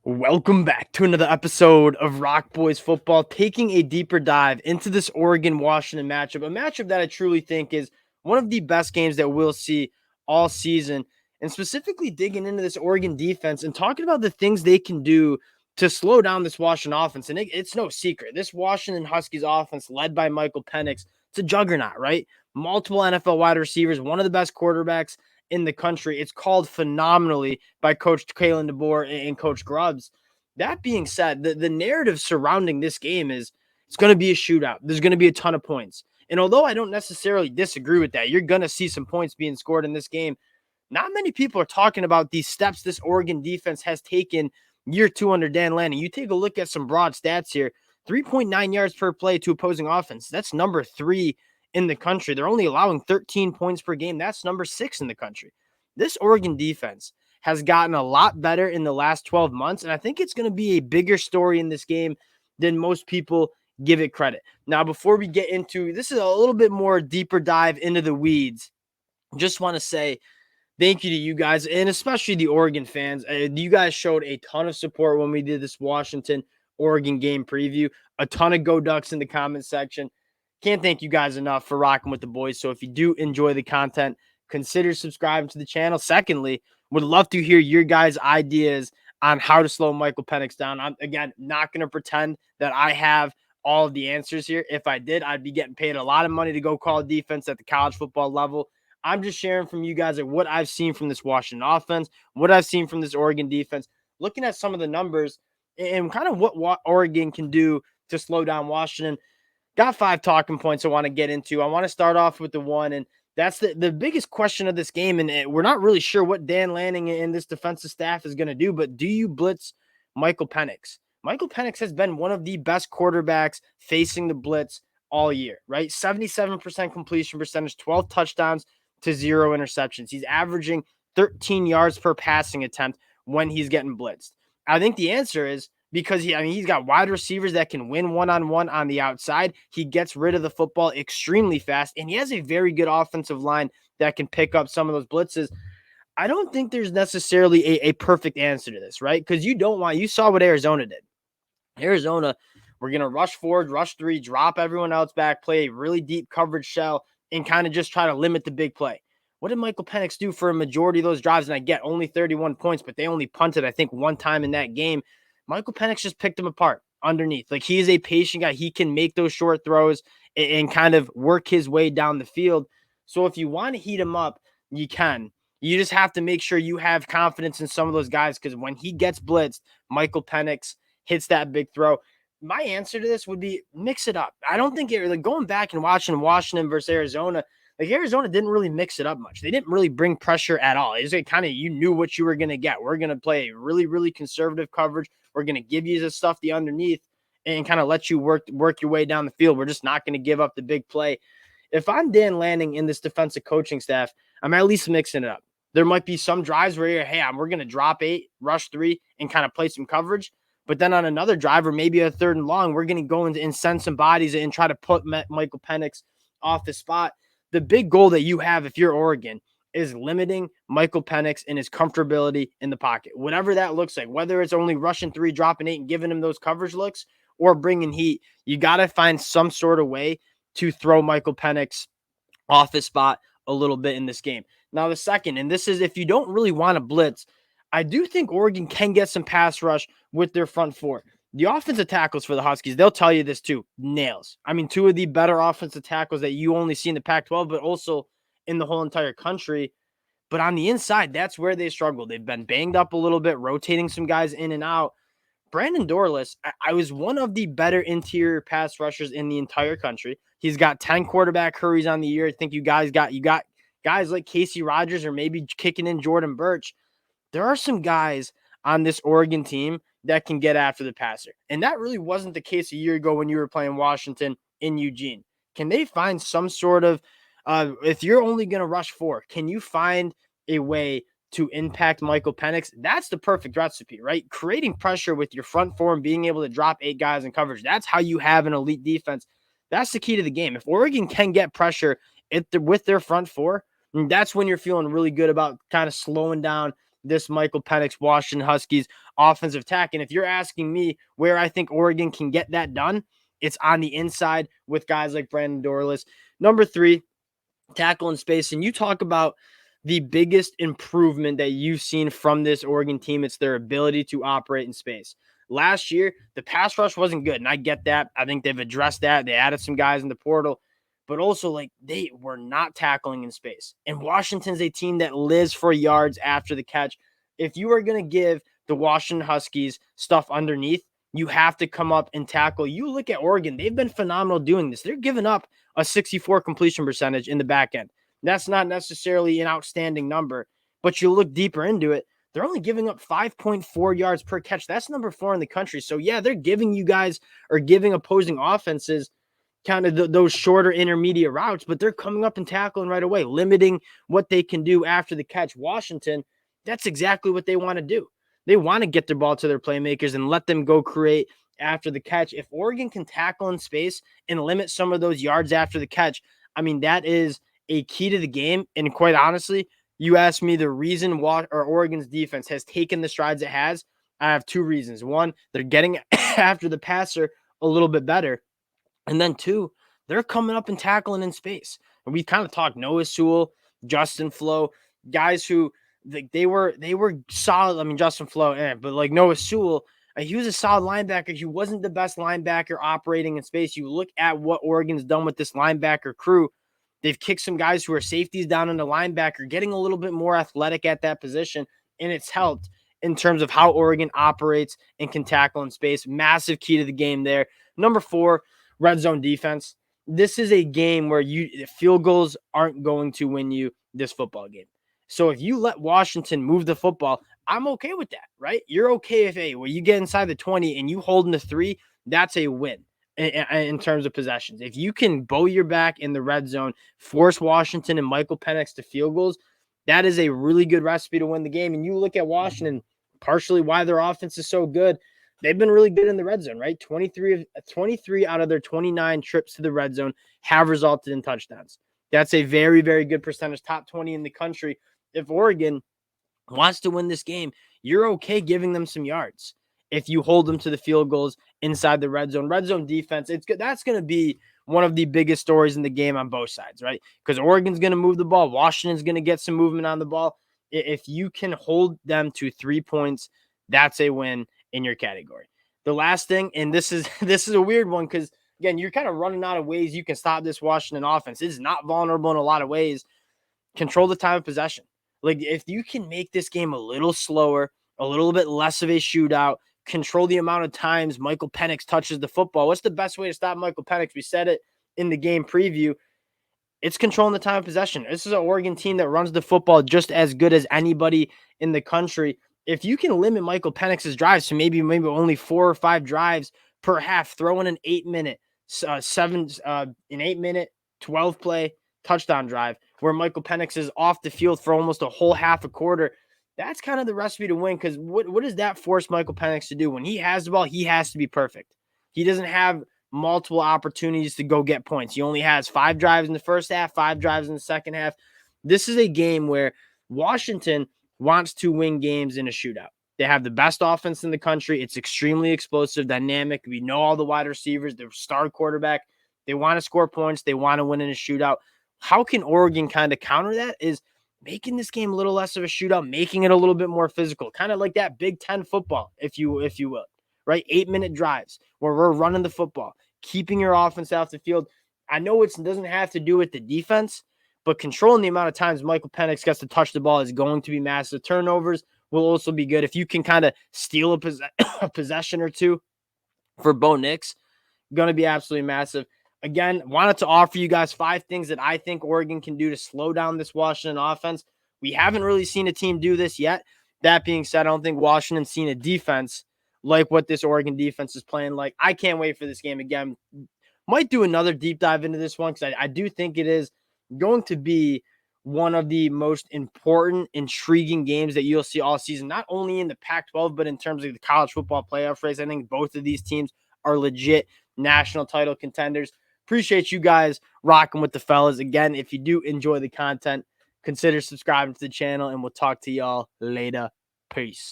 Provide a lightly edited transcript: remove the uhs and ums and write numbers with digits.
Welcome back to another episode of Rock Boys Football, taking a deeper dive into this Oregon-Washington matchup, a matchup that I truly think is one of the best games that we'll see all season, and specifically digging into this Oregon defense and talking about the things they can do to slow down this Washington offense. And it's no secret, this Washington Huskies offense, led by Michael Penix, it's a juggernaut, right? Multiple NFL wide receivers, one of the best quarterbacks in the country. It's called phenomenally by Coach Kalen DeBoer and Coach Grubbs. That being said, the narrative surrounding this game is it's going to be a shootout. There's going to be a ton of points. And although I don't necessarily disagree with that, you're going to see some points being scored in this game. Not many people are talking about these steps this Oregon defense has taken year two under Dan Lanning. You take a look at some broad stats here. 3.9 yards per play to opposing offense. That's number 3 in the country. They're only allowing 13 points per game. That's number 6 in the country. This Oregon defense has gotten a lot better in the last 12 months, and I think it's going to be a bigger story in this game than most people give it credit. Now, before we get into this, is a little bit more deeper dive into the weeds. Just want to say thank you to you guys, and especially the Oregon fans. You guys showed a ton of support when we did this Washington-Oregon game preview. A ton of Go Ducks in the comment section. Can't thank you guys enough for rocking with the boys. So if you do enjoy the content, consider subscribing to the channel. Secondly, would love to hear your guys' ideas on how to slow Michael Penix down. I'm, again, not going to pretend that I have all of the answers here. If I did, I'd be getting paid a lot of money to go call defense at the college football level. I'm just sharing from you guys like what I've seen from this Washington offense, what I've seen from this Oregon defense, looking at some of the numbers and kind of what Oregon can do to slow down Washington. Got 5 talking points I want to get into. I want to start off with the one, and that's the biggest question of this game, and we're not really sure what Dan Lanning and this defensive staff is going to do, but do you blitz Michael Penix? Michael Penix has been one of the best quarterbacks facing the blitz all year, right? 77% completion percentage, 12 touchdowns to 0 interceptions. He's averaging 13 yards per passing attempt when he's getting blitzed. I think the answer is because he's got wide receivers that can win one-on-one on the outside. He gets rid of the football extremely fast, and he has a very good offensive line that can pick up some of those blitzes. I don't think there's necessarily a perfect answer to this, right? Because you saw what Arizona did. Arizona, we're going to rush forward, rush 3, drop everyone else back, play a really deep coverage shell, and kind of just try to limit the big play. What did Michael Penix do for a majority of those drives? And I get only 31 points, but they only punted, I think, one time in that game. Michael Penix just picked him apart underneath. Like, he is a patient guy. He can make those short throws and kind of work his way down the field. So if you want to heat him up, you can. You just have to make sure you have confidence in some of those guys, because when he gets blitzed, Michael Penix hits that big throw. My answer to this would be mix it up. I don't think going back and watching Washington versus Arizona, like Arizona didn't really mix it up much. They didn't really bring pressure at all. It's like kind of, you knew what you were going to get. We're going to play really, really conservative coverage. We're going to give you the stuff the underneath and kind of let you work your way down the field. We're just not going to give up the big play. If I'm Dan Lanning in this defensive coaching staff, I'm at least mixing it up. There might be some drives where we're going to drop 8, rush 3, and kind of play some coverage. But then on another drive, or maybe a 3rd and long, we're going to go and send some bodies and try to put Michael Penix off the spot. The big goal that you have if you're Oregon is limiting Michael Penix and his comfortability in the pocket. Whatever that looks like, whether it's only rushing 3, dropping 8, and giving him those coverage looks, or bringing heat, you got to find some sort of way to throw Michael Penix off his spot a little bit in this game. Now, the second, and this is if you don't really want to blitz, I do think Oregon can get some pass rush with their front 4. The offensive tackles for the Huskies, they'll tell you this too, nails. I mean, 2 of the better offensive tackles that you only see in the Pac-12, but also in the whole entire country. But on the inside, that's where they struggle. They've been banged up a little bit, rotating some guys in and out. Brandon Dorlus, I was one of the better interior pass rushers in the entire country. He's got 10 quarterback hurries on the year. I think you got guys like Casey Rogers, or maybe kicking in Jordan Birch. There are some guys on this Oregon team that can get after the passer. And that really wasn't the case a year ago when you were playing Washington in Eugene. Can they find some sort of, if you're only going to rush 4, can you find a way to impact Michael Penix? That's the perfect recipe, right? Creating pressure with your front 4 and being able to drop 8 guys in coverage. That's how you have an elite defense. That's the key to the game. If Oregon can get pressure with their front 4, that's when you're feeling really good about kind of slowing down this Michael Penix Washington Huskies offensive attack. And if you're asking me where I think Oregon can get that done, it's on the inside with guys like Brandon Dorlus. Number 3, tackle in space. And you talk about the biggest improvement that you've seen from this Oregon team. It's their ability to operate in space. Last year, the pass rush wasn't good, and I get that. I think they've addressed that. They added some guys in the portal, but also like they were not tackling in space. And Washington's a team that lives for yards after the catch. If you are going to give the Washington Huskies stuff underneath, you have to come up and tackle. You look at Oregon, they've been phenomenal doing this. They're giving up a 64 completion percentage in the back end. That's not necessarily an outstanding number, but you look deeper into it, they're only giving up 5.4 yards per catch. That's number 4 in the country. So yeah, they're giving you guys or giving opposing offenses kind of those shorter intermediate routes, but they're coming up and tackling right away, limiting what they can do after the catch. Washington, that's exactly what they want to do. They want to get the ball to their playmakers and let them go create after the catch. If Oregon can tackle in space and limit some of those yards after the catch, I mean, that is a key to the game. And quite honestly, you asked me the reason Oregon's defense has taken the strides it has. I have 2 reasons. 1, they're getting after the passer a little bit better. And then 2, they're coming up and tackling in space. And we kind of talked Noah Sewell, Justin Flo, guys who they were solid. I mean, Justin Flo, but like Noah Sewell, he was a solid linebacker. He wasn't the best linebacker operating in space. You look at what Oregon's done with this linebacker crew. They've kicked some guys who are safeties down into linebacker, getting a little bit more athletic at that position, and it's helped in terms of how Oregon operates and can tackle in space. Massive key to the game there. Number 4, red zone defense. This is a game where field goals aren't going to win you this football game. So if you let Washington move the football, I'm okay with that, right? You're okay if you get inside the 20 and you hold in the 3, that's a win in terms of possessions. If you can bow your back in the red zone, force Washington and Michael Penix to field goals, that is a really good recipe to win the game. And you look at Washington, partially why their offense is so good. They've been really good in the red zone, right? 23 out of their 29 trips to the red zone have resulted in touchdowns. That's a very, very good percentage, top 20 in the country. If Oregon wants to win this game, you're okay giving them some yards if you hold them to the field goals inside the red zone. Red zone defense, it's good. That's going to be one of the biggest stories in the game on both sides, right? Because Oregon's going to move the ball. Washington's going to get some movement on the ball. If you can hold them to 3 points, that's a win in your category. The last thing, and this is a weird one because, again, you're kind of running out of ways you can stop this Washington offense. It's not vulnerable in a lot of ways. Control the time of possession. Like, if you can make this game a little slower, a little bit less of a shootout, control the amount of times Michael Penix touches the football. What's the best way to stop Michael Penix? We said it in the game preview. It's controlling the time of possession. This is an Oregon team that runs the football just as good as anybody in the country. If you can limit Michael Penix's drives to maybe only 4 or 5 drives per half, throw in an 8-minute, 12 play touchdown drive where Michael Penix is off the field for almost a whole half a quarter. That's kind of the recipe to win because what does that force Michael Penix to do? When he has the ball, he has to be perfect. He doesn't have multiple opportunities to go get points. He only has 5 drives in the first half, 5 drives in the second half. This is a game where Washington wants to win games in a shootout. They have the best offense in the country. It's extremely explosive, dynamic. We know all the wide receivers, their star quarterback. They want to score points. They want to win in a shootout. How can Oregon kind of counter that is making this game a little less of a shootout, making it a little bit more physical, kind of like that Big Ten football, if you will, right? 8-minute drives where we're running the football, keeping your offense off the field. I know it doesn't have to do with the defense, but controlling the amount of times Michael Penix gets to touch the ball is going to be massive. Turnovers will also be good. If you can kind of steal a possession or 2 for Bo Nix, going to be absolutely massive. Again, wanted to offer you guys 5 things that I think Oregon can do to slow down this Washington offense. We haven't really seen a team do this yet. That being said, I don't think Washington's seen a defense like what this Oregon defense is playing like. I can't wait for this game again. Might do another deep dive into this one because I do think it is going to be one of the most important, intriguing games that you'll see all season, not only in the Pac-12, but in terms of the college football playoff race. I think both of these teams are legit national title contenders. Appreciate you guys rocking with the fellas. Again, if you do enjoy the content, consider subscribing to the channel, and we'll talk to y'all later. Peace.